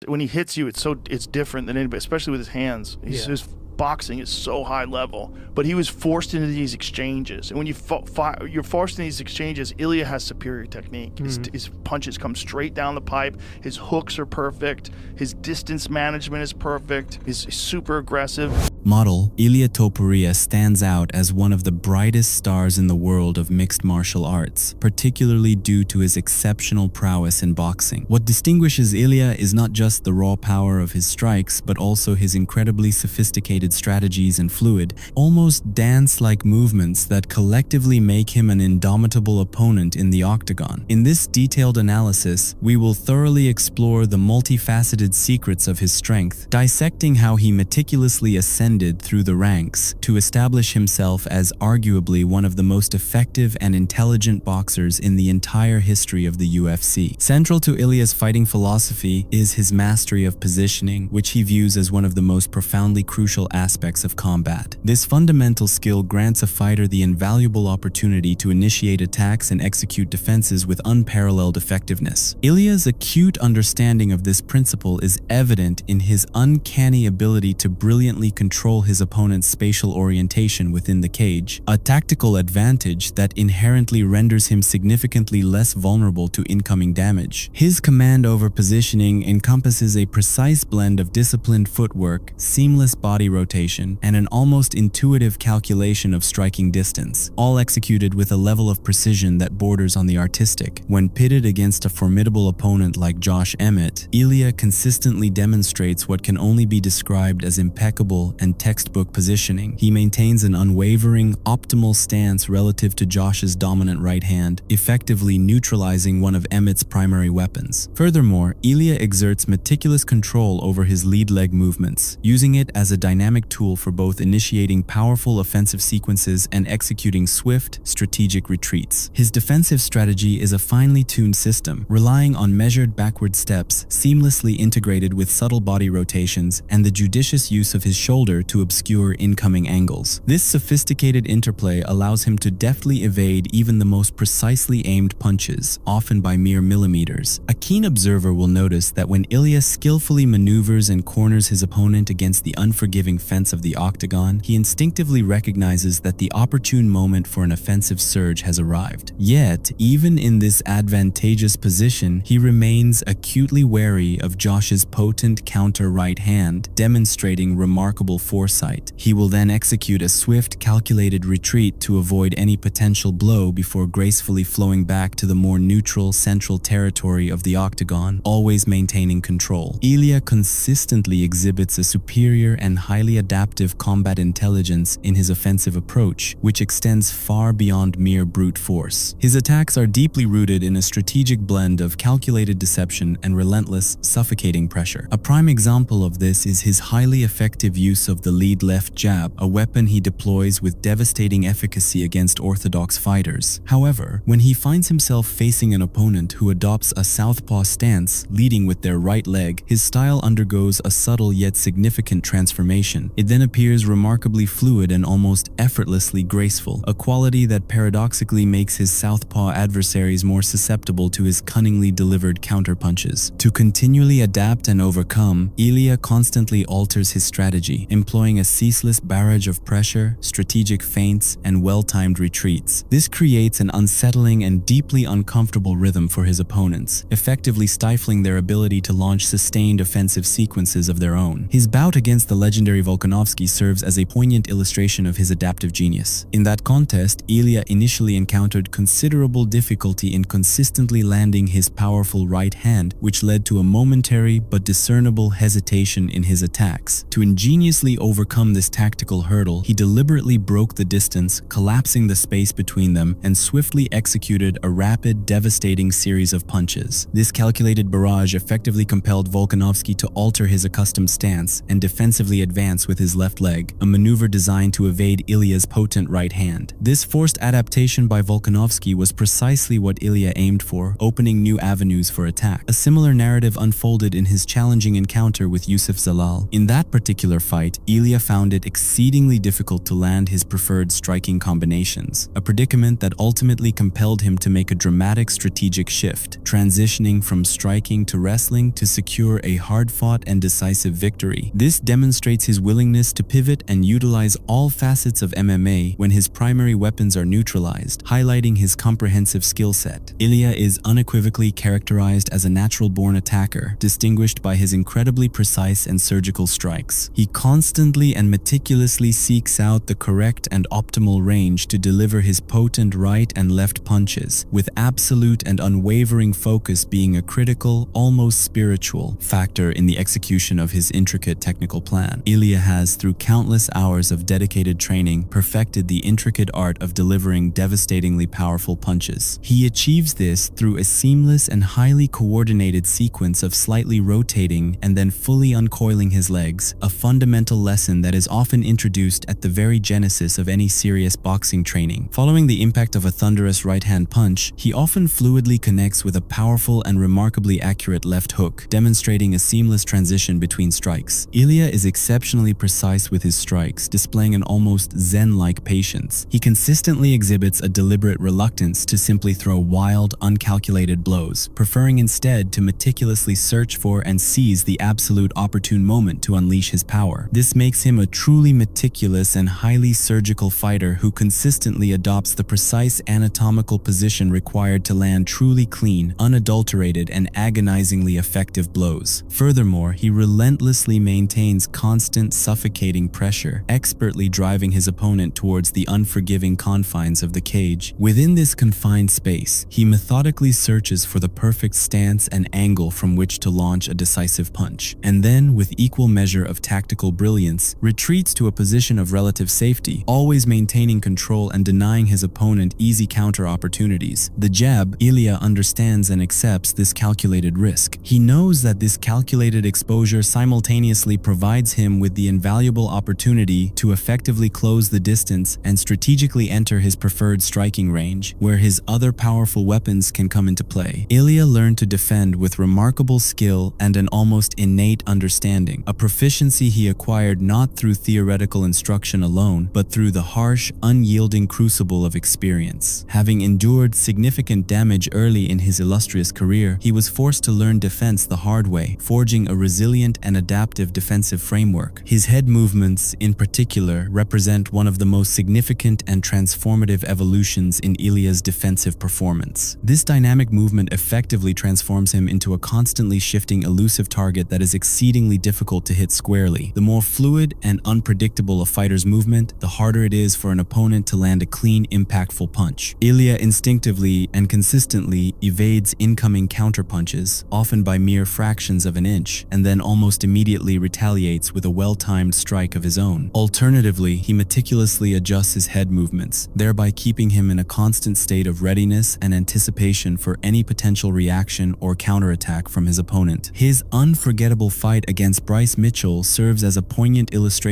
When he hits you, it's different than anybody, especially with his hands. His boxing is so high level, but he was forced into these exchanges. And when you're forced into these exchanges, Ilia has superior technique. His punches come straight down the pipe. His hooks are perfect. His distance management is perfect. He's super aggressive. Model Ilia Topuria stands out as one of the brightest stars in the world of mixed martial arts, particularly due to his exceptional prowess in boxing. What distinguishes Ilia is not just the raw power of his strikes, but also his incredibly sophisticated strategies and fluid, almost dance-like movements that collectively make him an indomitable opponent in the octagon. In this detailed analysis, we will thoroughly explore the multifaceted secrets of his strength, dissecting how he meticulously ascended through the ranks to establish himself as arguably one of the most effective and intelligent boxers in the entire history of the UFC. Central to Ilia's fighting philosophy is his mastery of positioning, which he views as one of the most profoundly crucial aspects of combat. This fundamental skill grants a fighter the invaluable opportunity to initiate attacks and execute defenses with unparalleled effectiveness. Ilia's acute understanding of this principle is evident in his uncanny ability to brilliantly control his opponent's spatial orientation within the cage, a tactical advantage that inherently renders him significantly less vulnerable to incoming damage. His command over positioning encompasses a precise blend of disciplined footwork, seamless body rotation, and an almost intuitive calculation of striking distance, all executed with a level of precision that borders on the artistic. When pitted against a formidable opponent like Josh Emmett, Ilia consistently demonstrates what can only be described as impeccable and textbook positioning. He maintains an unwavering, optimal stance relative to Josh's dominant right hand, effectively neutralizing one of Emmett's primary weapons. Furthermore, Ilia exerts meticulous control over his lead leg movements, using it as a dynamic tool for both initiating powerful offensive sequences and executing swift, strategic retreats. His defensive strategy is a finely tuned system, relying on measured backward steps, seamlessly integrated with subtle body rotations, and the judicious use of his shoulder to obscure incoming angles. This sophisticated interplay allows him to deftly evade even the most precisely aimed punches, often by mere millimeters. A keen observer will notice that when Ilia skillfully maneuvers and corners his opponent against the unforgiving fence of the octagon, he instinctively recognizes that the opportune moment for an offensive surge has arrived. Yet, even in this advantageous position, he remains acutely wary of Josh's potent counter right hand, demonstrating remarkable foresight. He will then execute a swift, calculated retreat to avoid any potential blow before gracefully flowing back to the more neutral central territory of the octagon, always maintaining control. Ilia consistently exhibits a superior and highly adaptive combat intelligence in his offensive approach, which extends far beyond mere brute force. His attacks are deeply rooted in a strategic blend of calculated deception and relentless, suffocating pressure. A prime example of this is his highly effective use of the lead left jab, a weapon he deploys with devastating efficacy against orthodox fighters. However, when he finds himself facing an opponent who adopts a southpaw stance, leading with their right leg, his style undergoes a subtle yet significant transformation. It then appears remarkably fluid and almost effortlessly graceful, a quality that paradoxically makes his southpaw adversaries more susceptible to his cunningly delivered counterpunches. To continually adapt and overcome, Ilia constantly alters his strategy, employing a ceaseless barrage of pressure, strategic feints, and well-timed retreats. This creates an unsettling and deeply uncomfortable rhythm for his opponents, effectively stifling their ability to launch sustained offensive sequences of their own. His bout against the legendary Volkanovski serves as a poignant illustration of his adaptive genius. In that contest, Ilia initially encountered considerable difficulty in consistently landing his powerful right hand, which led to a momentary but discernible hesitation in his attacks. To ingeniously overcome this tactical hurdle, he deliberately broke the distance, collapsing the space between them, and swiftly executed a rapid, devastating series of punches. This calculated barrage effectively compelled Volkanovski to alter his accustomed stance and defensively advance with his left leg, a maneuver designed to evade Ilia's potent right hand. This forced adaptation by Volkanovski was precisely what Ilia aimed for, opening new avenues for attack. A similar narrative unfolded in his challenging encounter with Youssef Zalal. In that particular fight, Ilia found it exceedingly difficult to land his preferred striking combinations, a predicament that ultimately compelled him to make a dramatic strategic shift, transitioning from striking to wrestling to secure a hard-fought and decisive victory. This demonstrates his willingness to pivot and utilize all facets of MMA when his primary weapons are neutralized, highlighting his comprehensive skill set. Ilia is unequivocally characterized as a natural-born attacker, distinguished by his incredibly precise and surgical strikes. He constantly and meticulously seeks out the correct and optimal range to deliver his potent right and left punches, with absolute and unwavering focus being a critical, almost spiritual, factor in the execution of his intricate technical plan. Ilia has, through countless hours of dedicated training, perfected the intricate art of delivering devastatingly powerful punches. He achieves this through a seamless and highly coordinated sequence of slightly rotating and then fully uncoiling his legs, a fundamental lesson that is often introduced at the very genesis of any serious boxing training. Following the impact of a thunderous right-hand punch, he often fluidly connects with a powerful and remarkably accurate left hook, demonstrating a seamless transition between strikes. Ilia is exceptionally precise with his strikes, displaying an almost zen-like patience. He consistently exhibits a deliberate reluctance to simply throw wild, uncalculated blows, preferring instead to meticulously search for and seize the absolute opportune moment to unleash his power. This makes him a truly meticulous and highly surgical fighter who consistently adopts the precise anatomical position required to land truly clean, unadulterated, and agonizingly effective blows. Furthermore, he relentlessly maintains constant, suffocating pressure, expertly driving his opponent towards the unforgiving confines of the cage. Within this confined space, he methodically searches for the perfect stance and angle from which to launch a decisive punch, and then, with equal measure of tactical brilliance, retreats to a position of relative safety, always maintaining control and denying his opponent easy counter opportunities. The jab, Ilia understands and accepts this calculated risk. He knows that this calculated exposure simultaneously provides him with the invaluable opportunity to effectively close the distance and strategically enter his preferred striking range, where his other powerful weapons can come into play. Ilia learned to defend with remarkable skill and an almost innate understanding, a proficiency he acquired not through theoretical instruction alone, but through the harsh, unyielding crucible of experience. Having endured significant damage early in his illustrious career, he was forced to learn defense the hard way, forging a resilient and adaptive defensive framework. His head movements, in particular, represent one of the most significant and transformative evolutions in Ilia's defensive performance. This dynamic movement effectively transforms him into a constantly shifting, elusive target that is exceedingly difficult to hit squarely. The more fluid and unpredictable a fighter's movement, the harder it is for an opponent to land a clean, impactful punch. Ilia instinctively and consistently evades incoming counterpunches, often by mere fractions of an inch, and then almost immediately retaliates with a well-timed strike of his own. Alternatively, he meticulously adjusts his head movements, thereby keeping him in a constant state of readiness and anticipation for any potential reaction or counterattack from his opponent. His unforgettable fight against Bryce Mitchell serves as a poignant illustration